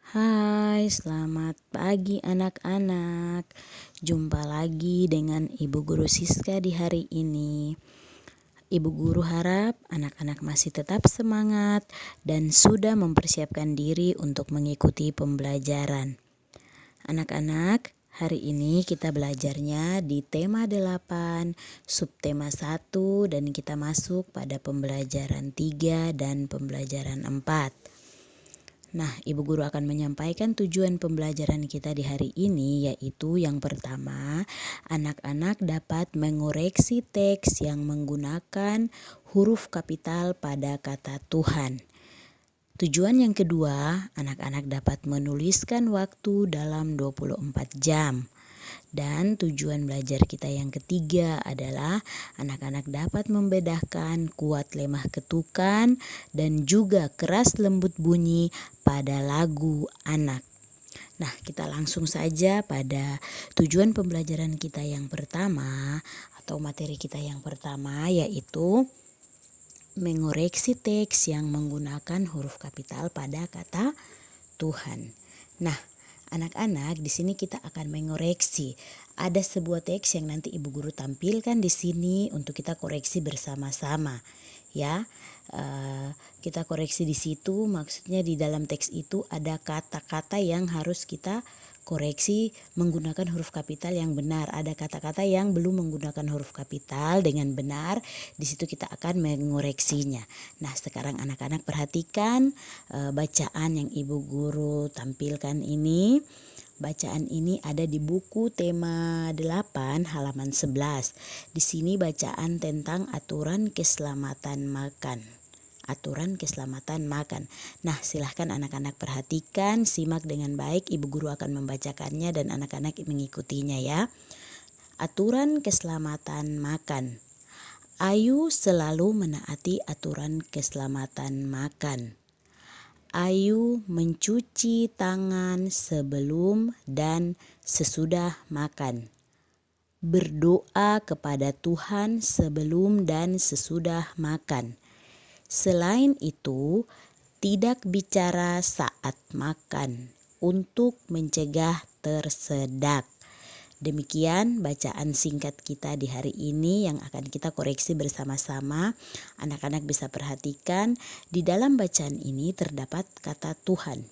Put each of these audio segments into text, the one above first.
Hai, selamat pagi anak-anak. Jumpa lagi dengan Ibu Guru Siska di hari ini. Ibu Guru harap anak-anak masih tetap semangat dan sudah mempersiapkan diri untuk mengikuti pembelajaran. Anak-anak, hari ini kita belajarnya di tema 8, subtema 1 dan kita masuk pada pembelajaran 3 dan pembelajaran 4. Nah, Ibu Guru akan menyampaikan tujuan pembelajaran kita di hari ini, yaitu yang pertama, anak-anak dapat mengoreksi teks yang menggunakan huruf kapital pada kata Tuhan. Tujuan yang kedua, anak-anak dapat menuliskan waktu dalam 24 jam. Dan tujuan belajar kita yang ketiga adalah anak-anak dapat membedakan kuat lemah ketukan dan juga keras lembut bunyi pada lagu anak. Nah, kita langsung saja pada tujuan pembelajaran kita yang pertama atau materi kita yang pertama, yaitu mengoreksi teks yang menggunakan huruf kapital pada kata Tuhan. Nah, anak-anak, di sini kita akan mengoreksi. Ada sebuah teks yang nanti Ibu Guru tampilkan di sini untuk kita koreksi bersama-sama. Ya, kita koreksi di situ. Maksudnya di dalam teks itu ada kata-kata yang harus kita koreksi menggunakan huruf kapital yang benar. Ada kata-kata yang belum menggunakan huruf kapital dengan benar. Di situ kita akan mengoreksinya. Nah, sekarang anak-anak perhatikan bacaan yang Ibu Guru tampilkan ini. Bacaan ini ada di buku tema 8 halaman 11. Di sini bacaan tentang aturan keselamatan makan. Aturan keselamatan makan. Nah, silahkan anak-anak perhatikan, simak dengan baik. Ibu Guru akan membacakannya dan anak-anak mengikutinya ya. Aturan keselamatan makan. Ayu selalu menaati aturan keselamatan makan. Ayu mencuci tangan sebelum dan sesudah makan. Berdoa kepada Tuhan sebelum dan sesudah makan. Selain itu, tidak bicara saat makan untuk mencegah tersedak. Demikian bacaan singkat kita di hari ini yang akan kita koreksi bersama-sama. Anak-anak bisa perhatikan di dalam bacaan ini terdapat kata Tuhan.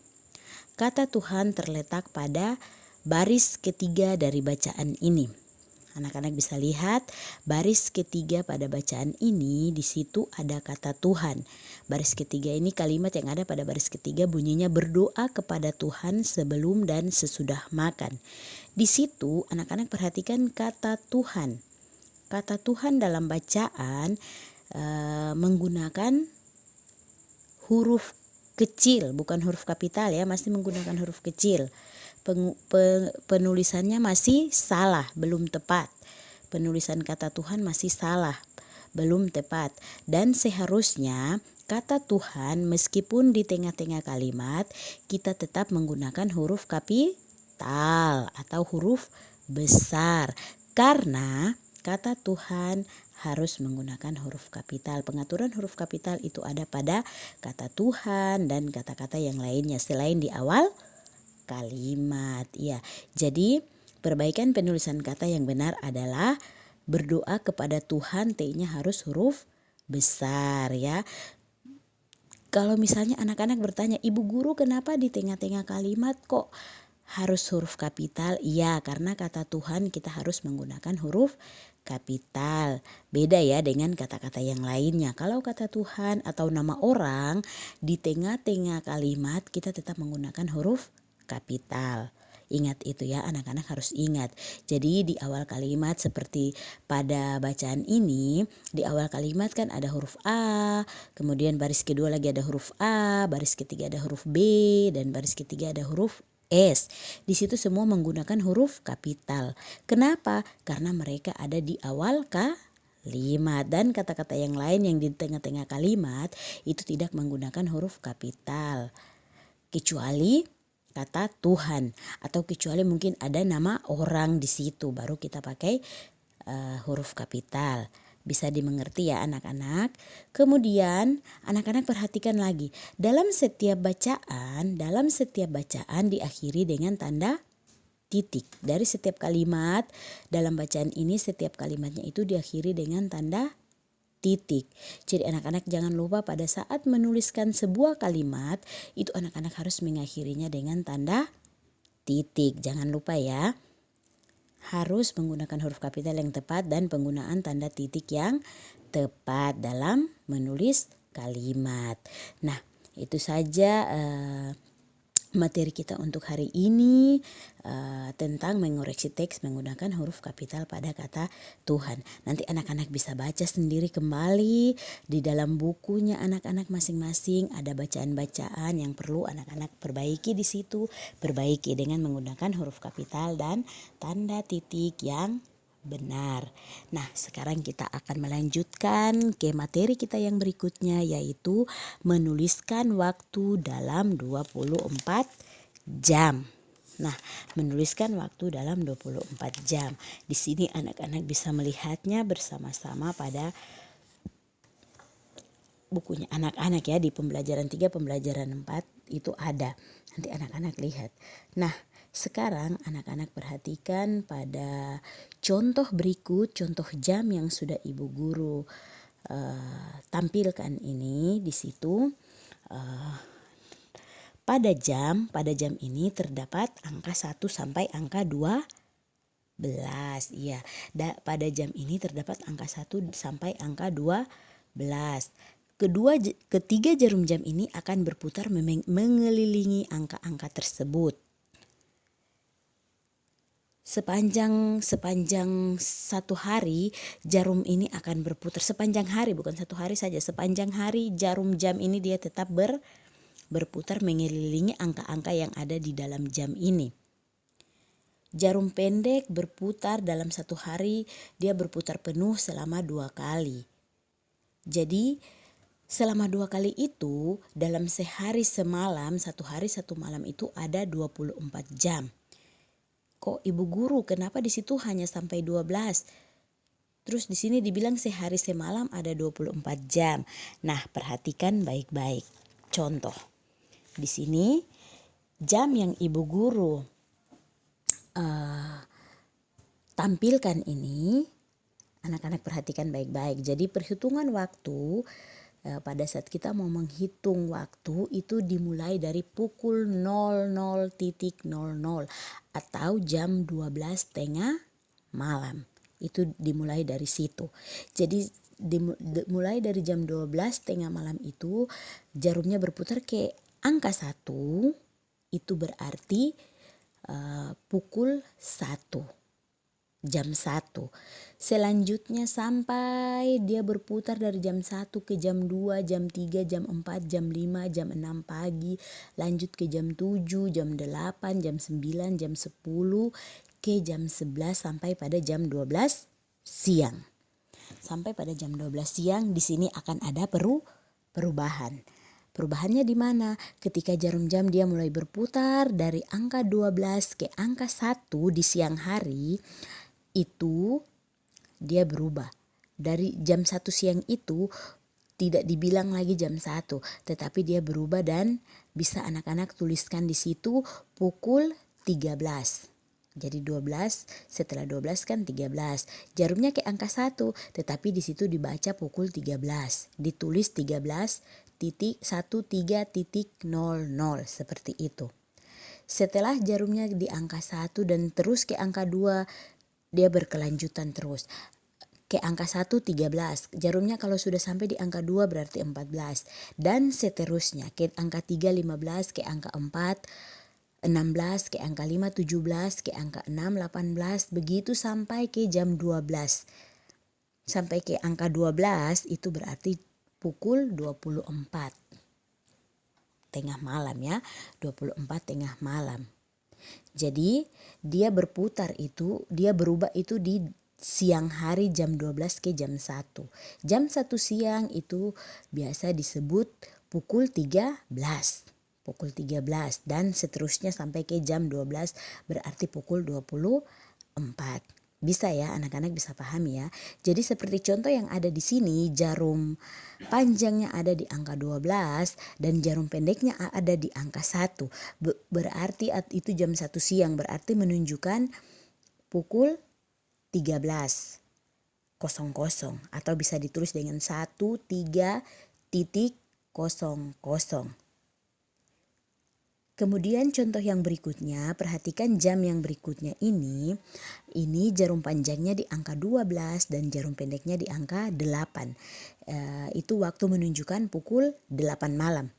Kata Tuhan terletak pada baris ketiga dari bacaan ini. Anak-anak bisa lihat baris ketiga pada bacaan ini, di situ ada kata Tuhan. Baris ketiga ini kalimat yang ada pada baris ketiga bunyinya berdoa kepada Tuhan sebelum dan sesudah makan. Di situ anak-anak perhatikan kata Tuhan. Kata Tuhan dalam bacaan menggunakan huruf kecil, bukan huruf kapital ya, masih menggunakan huruf kecil. Penulisannya masih salah, belum tepat. Penulisan kata Tuhan masih salah, belum tepat. Dan seharusnya kata Tuhan meskipun di tengah-tengah kalimat kita tetap menggunakan huruf kapital atau huruf besar. Karena kata Tuhan harus menggunakan huruf kapital. Pengaturan huruf kapital itu ada pada kata Tuhan dan kata-kata yang lainnya selain di awal kalimat. Ya, jadi perbaikan penulisan kata yang benar adalah berdoa kepada Tuhan, T-nya harus huruf besar ya. Kalau misalnya anak-anak bertanya, Ibu Guru kenapa di tengah-tengah kalimat kok harus huruf kapital? Iya, karena kata Tuhan kita harus menggunakan huruf kapital. Beda ya dengan kata-kata yang lainnya. Kalau kata Tuhan atau nama orang di tengah-tengah kalimat kita tetap menggunakan huruf kapital. Ingat itu ya, anak-anak harus ingat. Jadi di awal kalimat seperti pada bacaan ini, di awal kalimat kan ada huruf A, kemudian baris kedua lagi ada huruf A, baris ketiga ada huruf B, dan baris ketiga ada huruf S. Di situ semua menggunakan huruf kapital. Kenapa? Karena mereka ada di awal kalimat, dan kata-kata yang lain yang di tengah-tengah kalimat itu tidak menggunakan huruf kapital. Kecuali kata Tuhan atau kecuali mungkin ada nama orang di situ baru kita pakai huruf kapital. Bisa dimengerti ya anak-anak. Kemudian anak-anak perhatikan lagi. Dalam setiap bacaan diakhiri dengan tanda titik. Dari setiap kalimat dalam bacaan ini, setiap kalimatnya itu diakhiri dengan tanda titik. Jadi anak-anak jangan lupa pada saat menuliskan sebuah kalimat itu anak-anak harus mengakhirinya dengan tanda titik. Jangan lupa ya. Harus menggunakan huruf kapital yang tepat dan penggunaan tanda titik yang tepat dalam menulis kalimat. Nah, itu saja materi kita untuk hari ini tentang mengoreksi teks menggunakan huruf kapital pada kata Tuhan. Nanti anak-anak bisa baca sendiri kembali di dalam bukunya anak-anak masing-masing, ada bacaan-bacaan yang perlu anak-anak perbaiki di situ, perbaiki dengan menggunakan huruf kapital dan tanda titik yang benar. Nah, sekarang kita akan melanjutkan ke materi kita yang berikutnya, yaitu menuliskan waktu dalam 24 jam. Nah, menuliskan waktu dalam 24 jam. Di sini anak-anak bisa melihatnya bersama-sama pada bukunya anak-anak ya, di pembelajaran 3, pembelajaran 4 itu ada. Nanti anak-anak lihat. Nah, sekarang anak-anak perhatikan pada contoh berikut, contoh jam yang sudah Ibu Guru tampilkan ini di situ. Pada jam ini terdapat angka 1 sampai angka 12. Iya, pada jam ini terdapat angka 1 sampai angka 12. Ketiga jarum jam ini akan berputar mengelilingi angka-angka tersebut. Sepanjang satu hari jarum ini akan berputar, sepanjang hari, bukan satu hari saja, sepanjang hari jarum jam ini dia tetap berputar mengelilingi angka-angka yang ada di dalam jam ini. Jarum pendek berputar dalam satu hari, dia berputar penuh selama 2 kali. Jadi selama 2 kali itu dalam sehari semalam, satu hari satu malam itu ada 24 jam. Kok Ibu Guru kenapa di situ hanya sampai 12? Terus di sini dibilang sehari semalam ada 24 jam. Nah, perhatikan baik-baik. Contoh. Di sini jam yang Ibu Guru tampilkan ini, anak-anak perhatikan baik-baik. Jadi perhitungan waktu pada saat kita mau menghitung waktu itu dimulai dari pukul 00.00 atau jam 12 tengah malam. Itu dimulai dari situ. Jadi mulai dari jam 12 tengah malam itu jarumnya berputar ke angka 1, itu berarti pukul 1. Jam 1. Selanjutnya sampai dia berputar dari jam 1 ke jam 2, jam 3, jam 4, jam 5, jam 6 pagi. Lanjut ke jam 7, jam 8, jam 9, jam 10, ke jam 11 sampai pada jam 12 siang. Sampai pada jam 12 siang di sini akan ada perubahan. Perubahannya di mana? Ketika jarum jam dia mulai berputar dari angka 12 ke angka 1 di siang hari, itu dia berubah. Dari jam 1 siang itu tidak dibilang lagi jam 1, tetapi dia berubah dan bisa anak-anak tuliskan di situ pukul 13. Jadi 12, setelah 12 kan 13. Jarumnya ke angka 1, tetapi di situ dibaca pukul 13. Ditulis 13.13.00 seperti itu. Setelah jarumnya di angka 1 dan terus ke angka 2, dia berkelanjutan terus. Ke angka 1 13, jarumnya kalau sudah sampai di angka 2 berarti 14. Dan seterusnya ke angka 3 15, ke angka 4 16, ke angka 5 17, ke angka 6 18, begitu sampai ke jam 12. Sampai ke angka 12 itu berarti pukul 24. Tengah malam ya, 24 tengah malam. Jadi dia berputar itu, dia berubah itu di siang hari jam 12 ke jam 1. Jam 1 siang itu biasa disebut pukul 13. Pukul 13 dan seterusnya sampai ke jam 12 berarti pukul 24. Bisa ya, anak-anak bisa pahami ya. Jadi seperti contoh yang ada di sini, jarum panjangnya ada di angka 12 dan jarum pendeknya ada di angka 1. Berarti itu jam 1 siang, berarti menunjukkan pukul 13.00 atau bisa ditulis dengan 13.00. Kemudian contoh yang berikutnya, perhatikan jam yang berikutnya ini jarum panjangnya di angka 12 dan jarum pendeknya di angka 8. Itu waktu menunjukkan pukul 8 malam.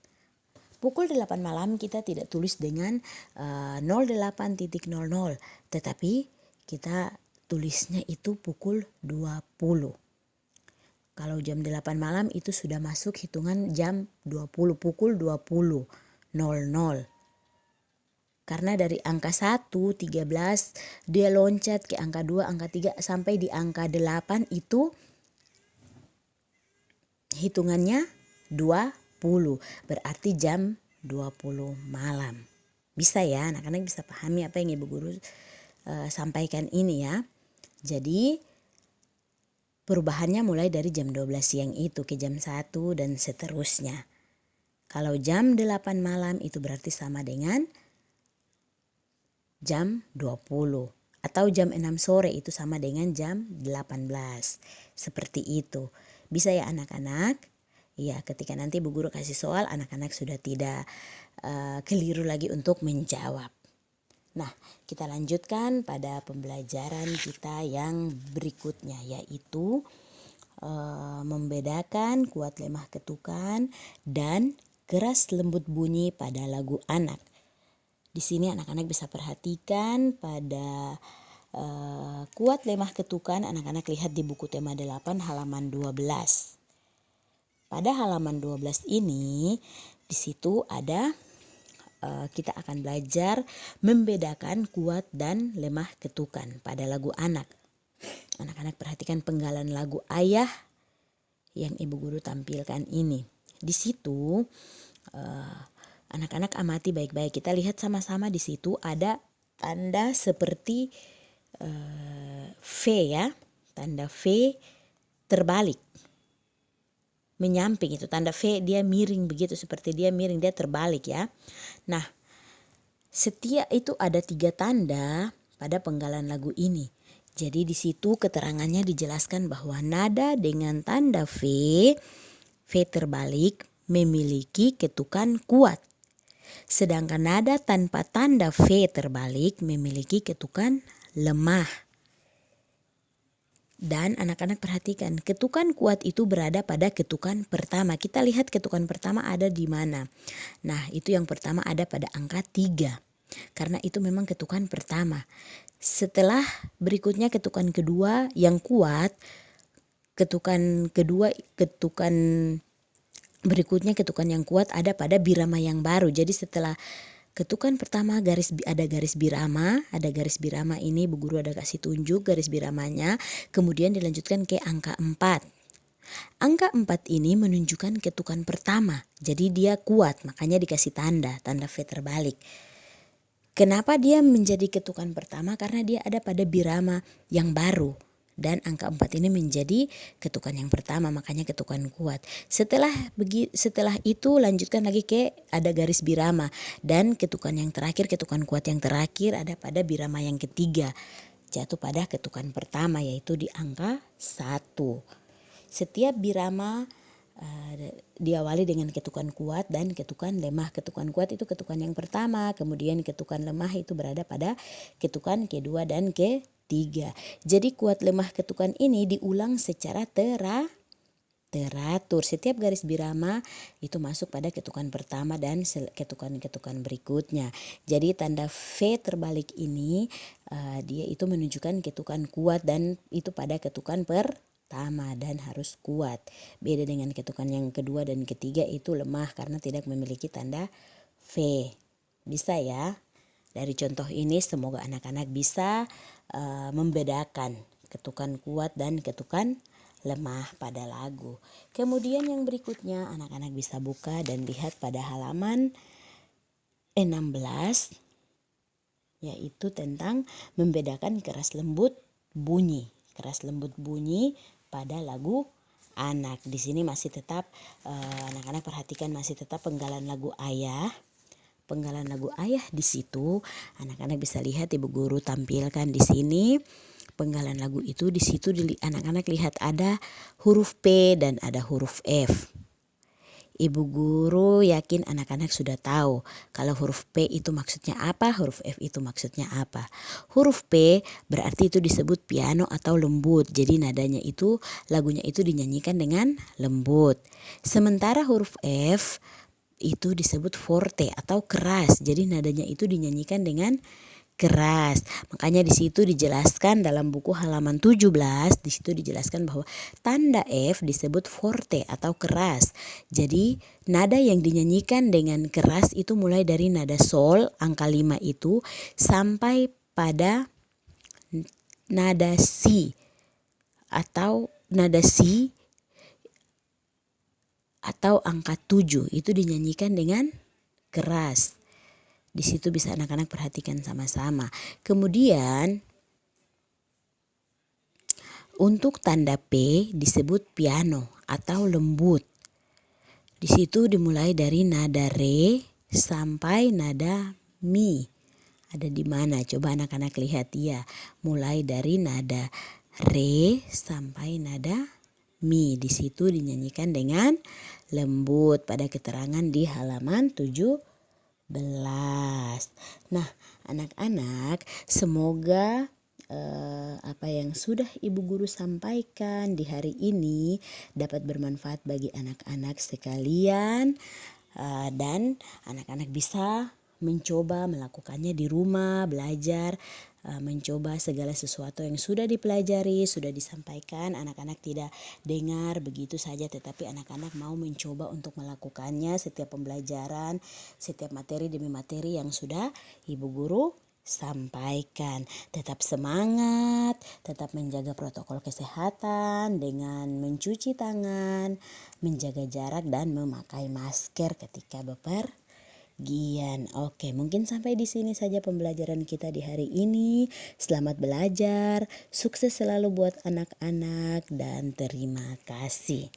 Pukul 8 malam kita tidak tulis dengan 08.00, tetapi kita tulisnya itu pukul 20. Kalau jam 8 malam itu sudah masuk hitungan jam 20, pukul 20.00. Karena dari angka 1, 13, dia loncat ke angka 2, angka 3, sampai di angka 8 itu hitungannya 20. Berarti jam 20 malam. Bisa ya, anak-anak bisa pahami apa yang Ibu Guru sampaikan ini ya. Jadi perubahannya mulai dari jam 12 siang itu ke jam 1 dan seterusnya. Kalau jam 8 malam itu berarti sama dengan jam 20 atau jam 6 sore itu sama dengan jam 18. Seperti itu. Bisa ya anak-anak? Ya, ketika nanti Bu Guru kasih soal, anak-anak sudah tidak keliru lagi untuk menjawab. Nah, kita lanjutkan pada pembelajaran kita yang berikutnya, yaitu membedakan kuat lemah ketukan dan keras lembut bunyi pada lagu anak. Di sini anak-anak bisa perhatikan pada kuat lemah ketukan, anak-anak lihat di buku tema 8 halaman 12. Pada halaman 12 ini, di situ ada kita akan belajar membedakan kuat dan lemah ketukan pada lagu anak. Anak-anak perhatikan penggalan lagu Ayah yang Ibu Guru tampilkan ini. Di situ anak-anak amati baik-baik. Kita lihat sama-sama di situ ada tanda seperti V ya. Tanda V terbalik. Menyamping itu tanda V, dia miring begitu, seperti dia miring, dia terbalik ya. Nah, setiap itu ada 3 tanda pada penggalan lagu ini. Jadi di situ keterangannya dijelaskan bahwa nada dengan tanda V terbalik memiliki ketukan kuat. Sedangkan nada tanpa tanda V terbalik memiliki ketukan lemah. Dan anak-anak perhatikan, ketukan kuat itu berada pada ketukan pertama. Kita lihat ketukan pertama ada di mana. Nah, itu yang pertama ada pada angka 3. Karena itu memang ketukan pertama. Setelah berikutnya ketukan kedua yang kuat, ketukan berikutnya ketukan yang kuat ada pada birama yang baru. Jadi setelah ketukan pertama ada garis birama ini Bu Guru ada kasih tunjuk garis biramanya, kemudian dilanjutkan ke angka 4. Angka 4 ini menunjukkan ketukan pertama, jadi dia kuat, makanya dikasih tanda V terbalik. Kenapa dia menjadi ketukan pertama? Karena dia ada pada birama yang baru. Dan angka 4 ini menjadi ketukan yang pertama, makanya ketukan kuat. Setelah itu lanjutkan lagi ke ada garis birama. Dan ketukan yang terakhir, ketukan kuat yang terakhir ada pada birama yang ketiga. Jatuh pada ketukan pertama yaitu di angka 1. Setiap birama diawali dengan ketukan kuat dan ketukan lemah. Ketukan kuat itu ketukan yang pertama, kemudian ketukan lemah itu berada pada ketukan kedua dan ketiga. Jadi kuat lemah ketukan ini diulang secara teratur. Setiap garis birama itu masuk pada ketukan pertama dan ketukan-ketukan berikutnya. Jadi tanda V terbalik ini dia itu menunjukkan ketukan kuat dan itu pada ketukan pertama dan harus kuat. Beda dengan ketukan yang kedua dan ketiga itu lemah karena tidak memiliki tanda V. Bisa ya? Dari contoh ini semoga anak-anak bisa membedakan ketukan kuat dan ketukan lemah pada lagu. Kemudian yang berikutnya anak-anak bisa buka dan lihat pada halaman 16 yaitu tentang membedakan keras lembut bunyi. Keras lembut bunyi pada lagu anak. Di sini masih tetap anak-anak perhatikan masih tetap penggalan lagu ayah. Penggalan lagu ayah di situ anak-anak bisa lihat ibu guru tampilkan di sini. Penggalan lagu itu di situ anak-anak lihat ada huruf P dan ada huruf F. Ibu guru yakin anak-anak sudah tahu kalau huruf P itu maksudnya apa, huruf F itu maksudnya apa. Huruf P berarti itu disebut piano atau lembut. Jadi nadanya itu, lagunya itu dinyanyikan dengan lembut. Sementara huruf F itu disebut forte atau keras. Jadi nadanya itu dinyanyikan dengan keras. Makanya di situ dijelaskan dalam buku halaman 17, di situ dijelaskan bahwa tanda F disebut forte atau keras. Jadi nada yang dinyanyikan dengan keras itu mulai dari nada sol angka 5 itu sampai pada nada si atau nada si atau angka 7 itu dinyanyikan dengan keras. Di situ bisa anak-anak perhatikan sama-sama. Kemudian untuk tanda P disebut piano atau lembut. Di situ dimulai dari nada re sampai nada mi. Ada di mana? Coba anak-anak lihat ya. Mulai dari nada re sampai nada mi. Di situ dinyanyikan dengan lembut pada keterangan di halaman 17. Nah, anak-anak, semoga apa yang sudah ibu guru sampaikan di hari ini dapat bermanfaat bagi anak-anak sekalian, dan anak-anak bisa mencoba melakukannya di rumah, belajar, mencoba segala sesuatu yang sudah dipelajari, sudah disampaikan. Anak-anak tidak dengar begitu saja, tetapi anak-anak mau mencoba untuk melakukannya setiap pembelajaran, setiap materi demi materi yang sudah ibu guru sampaikan. Tetap semangat, tetap menjaga protokol kesehatan dengan mencuci tangan, menjaga jarak dan memakai masker ketika bepergian. Oke, mungkin sampai di sini saja pembelajaran kita di hari ini. Selamat belajar, sukses selalu buat anak-anak dan terima kasih.